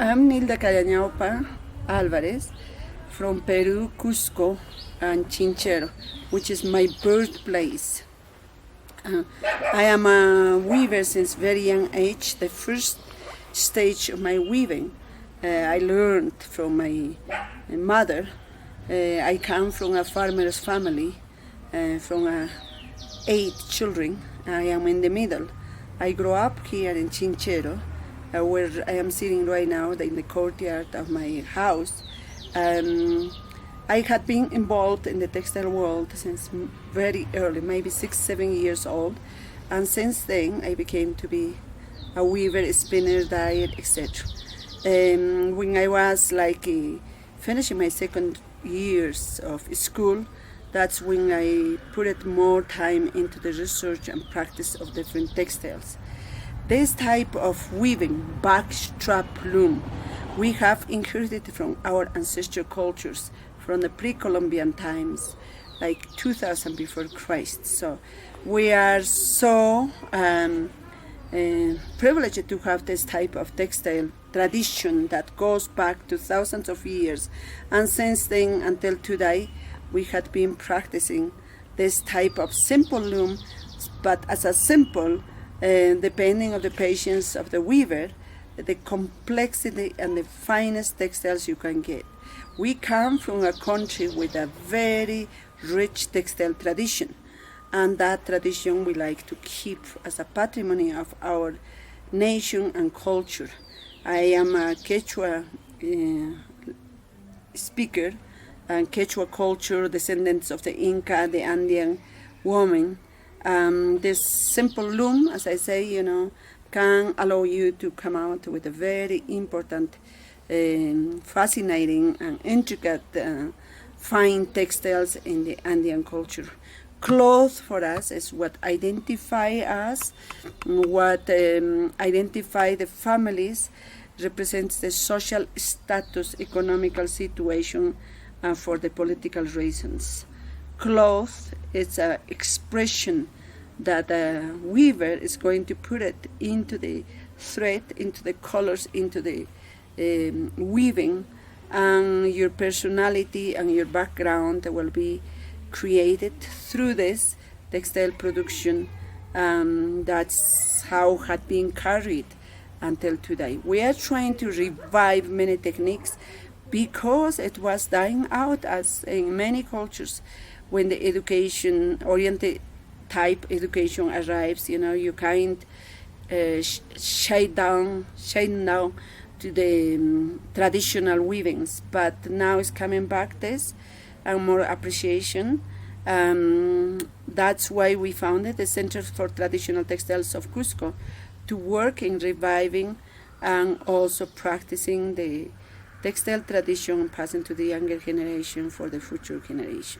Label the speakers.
Speaker 1: I'm Nilda Callañuapa Alvarez from Peru, Cusco, and Chinchero, which is my birthplace. I am a weaver since very young age. The first stage of my weaving I learned from my mother. I come from a farmer's family, from 8 children. I am in the middle. I grew up here in Chinchero, where I am sitting right now in the courtyard of my house. I had been involved in the textile world since very early, maybe 6-7 years old, and since then I became to be a weaver, spinner, dyer, etc. When I was finishing my second years of school, that's when I put more time into the research and practice of different textiles. This type of weaving, backstrap loom, we have inherited from our ancestral cultures from the pre-Columbian times, like 2000 before Christ. So we are so privileged to have this type of textile tradition that goes back to thousands of years, and since then until today we had been practicing this type of simple loom, but as a simple, depending on the patience of the weaver, the complexity and the finest textiles you can get. We come from a country with a very rich textile tradition, and that tradition we like to keep as a patrimony of our nation and culture. I am a Quechua speaker, and Quechua culture, descendants of the Inca, the Andean woman. This simple loom, as I say, can allow you to come out with a very important, fascinating and intricate fine textiles in the Andean culture. Clothes for us is what identify us, what identify the families, represents the social status, economical situation, and for the political reasons. Cloth is an expression that a weaver is going to put it into the thread, into the colors, into the weaving, and your personality and your background will be created through this textile production. That's how it had been carried until today. We are trying to revive many techniques because it was dying out, as in many cultures when the education-oriented type education arrives. You can't shade down to the traditional weavings, but now it's coming back this and more appreciation. That's why we founded the Center for Traditional Textiles of Cusco, to work in reviving and also practicing the textile tradition and passing to the younger generation for the future generation.